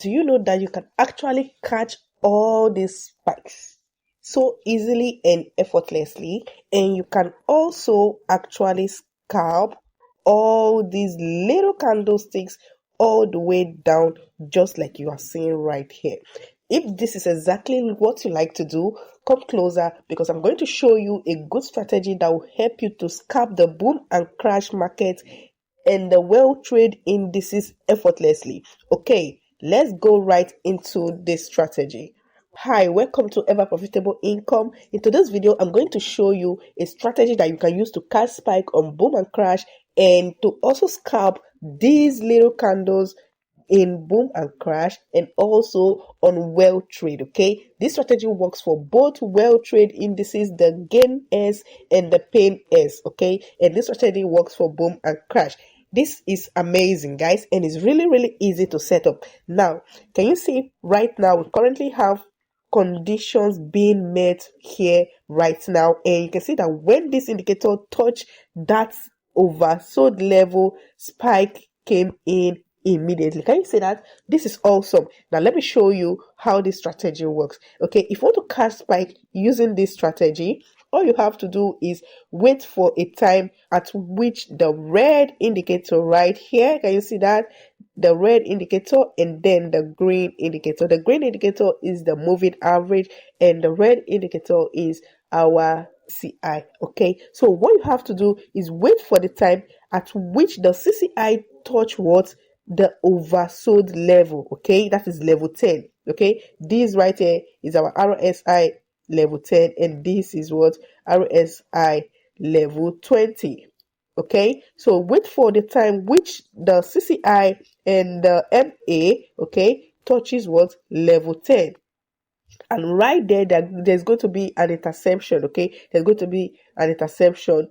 Do you know that you can actually catch all these spikes so easily and effortlessly? And you can also actually scalp all these little candlesticks all the way down, just like you are seeing right here. If this is exactly what you like to do, come closer, because I'm going to show you a good strategy that will help you to scalp the boom and crash market and the world trade indices effortlessly. Okay, let's go right into this strategy. Hi, welcome to Ever Profitable Income. In today's video, I'm going to show you a strategy that you can use to catch spike on boom and crash, and to also scalp these little candles in boom and crash, and also on well trade. Okay, this strategy works for both well trade indices, the GainX and the PainX. Okay, and this strategy works for boom and crash. This is amazing, guys, and it's really easy to set up. Now, can you see right now we currently have conditions being met here right now, and you can see that when this indicator touched that oversold level, spike came in immediately. Can you see that? This is awesome. Now let me show you how this strategy works. Okay, if you want to catch spike using this strategy, all you have to do is wait for a time at which the red indicator right here, can you see that? The red indicator and then the green indicator. The green indicator is the moving average and the red indicator is our CI. Okay, so what you have to do is wait for the time at which the CCI touch what? The oversold level. Okay, that is level 10. Okay, this right here is our RSI level 10, and this is what? RSI level 20. Okay, so wait for the time which the CCI and the MA, okay, touches what? Level 10. And right there, there's going to be an interception. Okay, there's going to be an interception,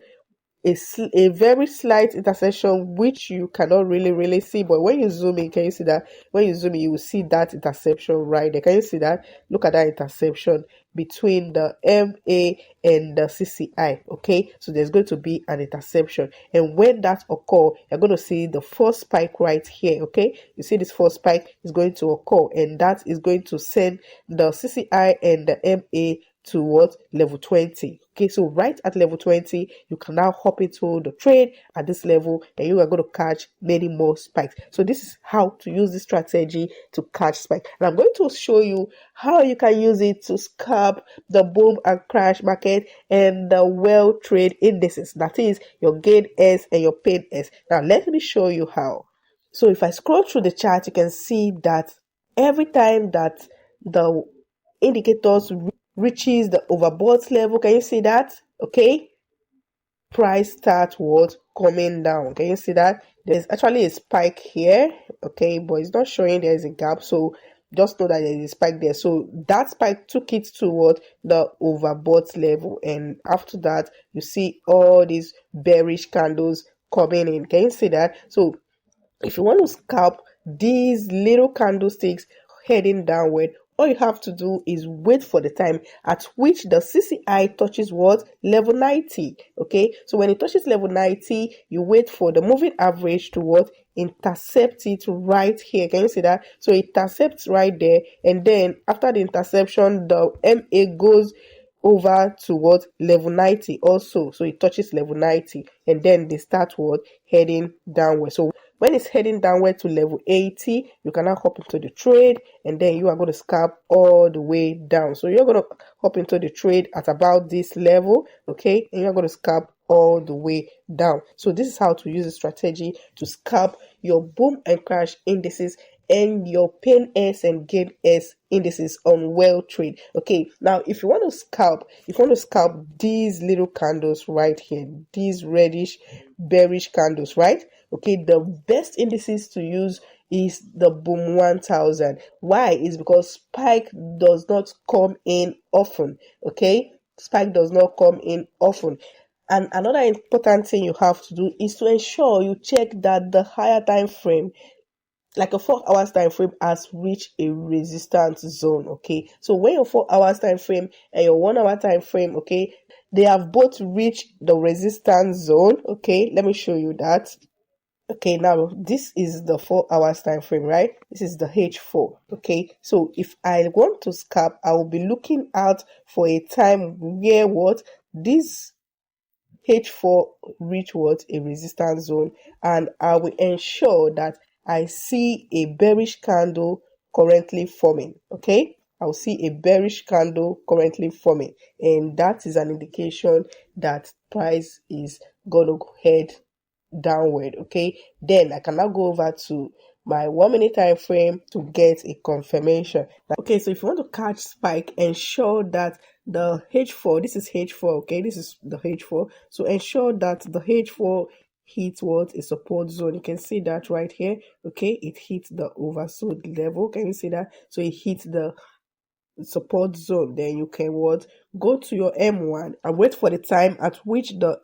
a very slight intersection which you cannot really see, but when you zoom in, can you see that? When you zoom in, you will see that interception right there. Can you see that? Look at that interception between the MA and the CCI. Okay, so there's going to be an interception, and when that occur, you're going to see the first spike right here. Okay, you see this first spike is going to occur, and that is going to send the CCI and the MA to what? Level 20. Okay, so right at level 20, you can now hop into the trade at this level, and you are going to catch many more spikes. So this is how to use this strategy to catch spike, and I'm going to show you how you can use it to scalp the boom and crash market and the well trade indices, that is your GainX and your PainX. Now let me show you how. So if I scroll through the chart, you can see that every time that the indicators reaches the overbought level, can you see that? Okay, price start what? Coming down. Can you see that? There's actually a spike here, okay, but it's not showing there is a gap, so just know that there is a spike there. So that spike took it to what? The overbought level, and after that you see all these bearish candles coming in. Can you see that? So if you want to scalp these little candlesticks heading downward, all you have to do is wait for the time at which the CCI touches what? Level 90. Okay, so when it touches level 90, you wait for the moving average to what? Intercept it right here. Can you see that? So it intercepts right there, and then after the interception, the MA goes over to what? Level 90 also. So it touches level 90, and then they start what? Heading downward. So when it's heading downward to level 80, you can now hop into the trade, and then you are going to scalp all the way down. So you're going to hop into the trade at about this level, okay, and you're going to scalp all the way down. So this is how to use a strategy to scalp your boom and crash indices and your PainX and GainX indices on well trade. Okay, now if you want to scalp these little candles right here, these reddish bearish candles, right? Okay, the best indices to use is the boom 1000. Why? Is because spike does not come in often. Okay, spike does not come in often. And another important thing you have to do is to ensure you check that the higher time frame, like a 4 hours time frame, has reached a resistance zone. Okay, so when your 4 hours time frame and your 1 hour time frame, okay, they have both reached the resistance zone. Okay, let me show you that. Okay, now this is the 4 hours time frame, right? This is the H4. Okay, so if I want to scalp, I will be looking out for a time where what this H4 reach what a resistance zone, and I will ensure that I see a bearish candle currently forming. Okay, I'll see a bearish candle currently forming, and that is an indication that price is gonna head downward. Okay, then I can now go over to my 1 minute time frame to get a confirmation. Okay, so if you want to catch spike, ensure that the H4, this is H4, okay, this is the H4, so ensure that the H4 hits what a support zone. You can see that right here. Okay, it hits the oversold level. Can you see that? So it hits the support zone. Then you can what go to your M1 and wait for the time at which the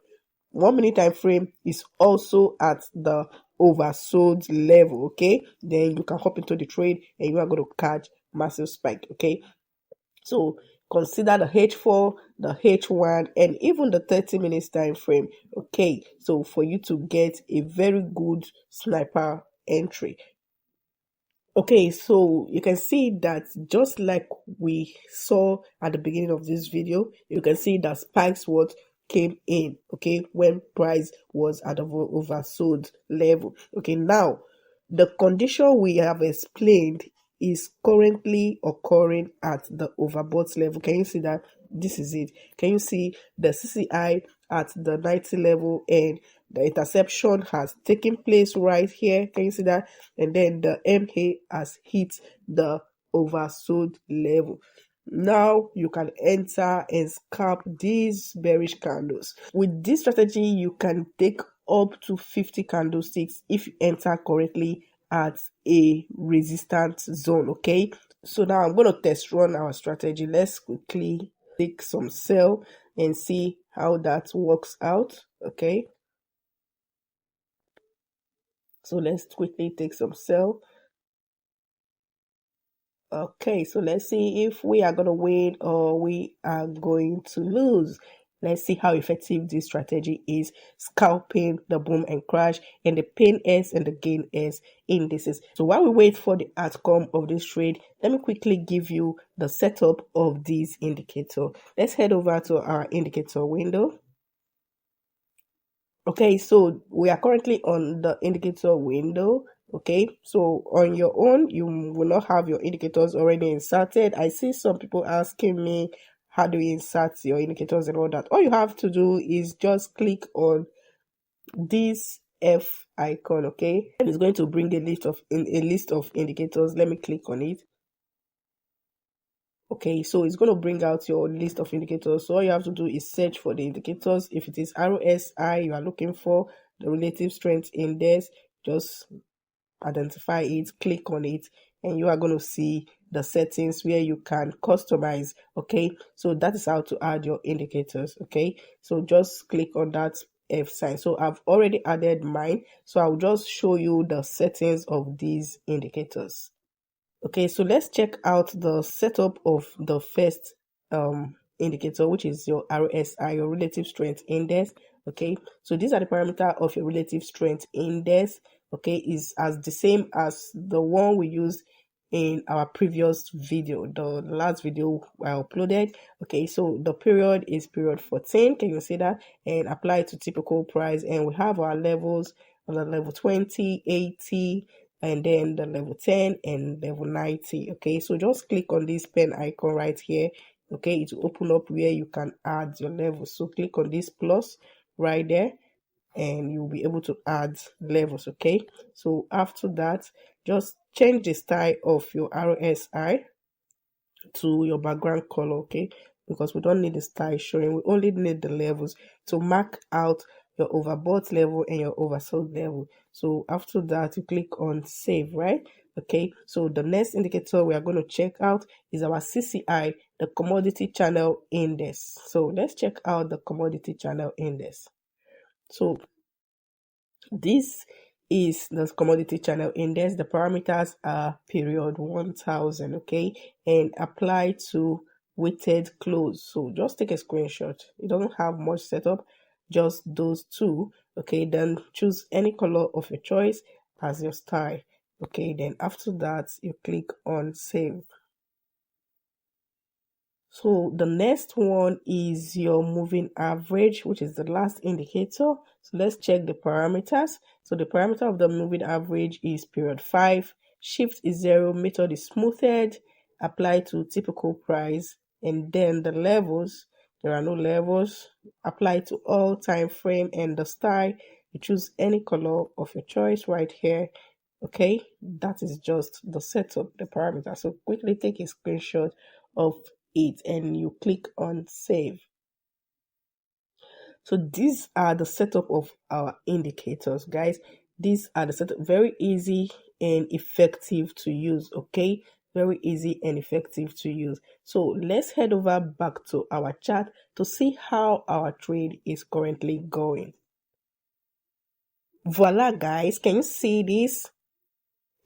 1 minute time frame is also at the oversold level. Okay, then you can hop into the trade and you are going to catch massive spike. Okay, so consider the H4, the H1, and even the 30 minutes time frame. Okay, so for you to get a very good sniper entry. Okay, so you can see that just like we saw at the beginning of this video, you can see that spikes what came in, okay, when price was at the oversold level. Okay, now the condition we have explained is currently occurring at the overbought level. Can you see that? This is it. Can you see the CCI at the 90 level, and the interception has taken place right here? Can you see that? And then the MA has hit the oversold level. Now you can enter and scalp these bearish candles. With this strategy, you can take up to 50 candlesticks if you enter correctly at a resistance zone. Okay, so now I'm going to test run our strategy. Let's quickly take some sell and see how that works out. Okay, so let's quickly take some sell. Okay, so let's see if we are going to win or we are going to lose. Let's see how effective this strategy is, scalping the boom and crash and the PainX and the GainX indices. So while we wait for the outcome of this trade, let me quickly give you the setup of this indicator. Let's head over to our indicator window. Okay, so we are currently on the indicator window. Okay, so on your own, you will not have your indicators already inserted. I see some people asking me, how do you insert your indicators and all that? All you have to do is just click on this F icon. Okay, and it's going to bring a list of indicators. Let me click on it. Okay, so it's going to bring out your list of indicators. So all you have to do is search for the indicators. If it is RSI you are looking for, the relative strength index, just identify it, click on it, and you are going to see the settings where you can customize. Okay, so that is how to add your indicators. Okay, so just click on that F sign. So I've already added mine, so I'll just show you the settings of these indicators. Okay, so let's check out the setup of the first indicator, which is your RSI, your relative strength index. Okay, so these are the parameter of your relative strength index. Okay, is as the same as the one we used in our previous video, the last video I uploaded. Okay, so the period is period 14. Can you see that? And apply to typical price, and we have our levels on the level 20, 80, and then the level 10 and level 90. Okay, so just click on this pen icon right here. Okay, it will open up where you can add your levels. So click on this plus right there and you'll be able to add levels. Okay, so after that, just change the style of your RSI to your background color. Okay, because we don't need the style showing, we only need the levels to mark out your overbought level and your oversold level. So after that, you click on save, right? Okay, so the next indicator we are going to check out is our CCI, the commodity channel index. So let's check out the commodity channel index. So this is the commodity channel index. The parameters are period 1000. Okay, and apply to weighted close. So just take a screenshot. It doesn't have much setup, just those two. Okay, then choose any color of your choice as your style. Okay, then after that you click on save. So the next one is your moving average, which is the last indicator. So let's check the parameters. So the parameter of the moving average is period 5, shift is 0, method is smoothed, apply to typical price, and then the levels, there are no levels, apply to all time frame, and the style, you choose any color of your choice right here. Okay, that is just the setup, the parameter. So quickly take a screenshot of it and you click on save. So these are the setup of our indicators, guys. These are the setup, very easy and effective to use. Okay, very easy and effective to use. So let's head over back to our chart to see how our trade is currently going. Voila, guys, can you see this?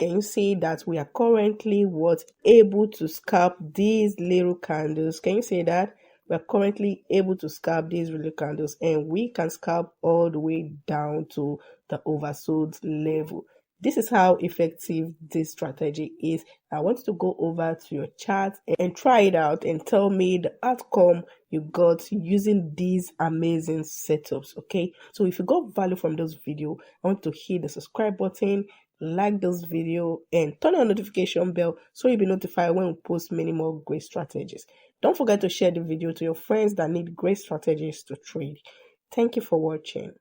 Can you see that we are currently able to scalp these little candles? Can you see that? We are currently able to scalp these little candles, and we can scalp all the way down to the oversold level. This is how effective this strategy is. I want you to go over to your chart and try it out and tell me the outcome you got using these amazing setups. Okay, so if you got value from this video, I want to hit the subscribe button, like this video, and turn on notification bell so you'll be notified when we post many more great strategies. Don't forget to share the video to your friends that need great strategies to trade. Thank you for watching.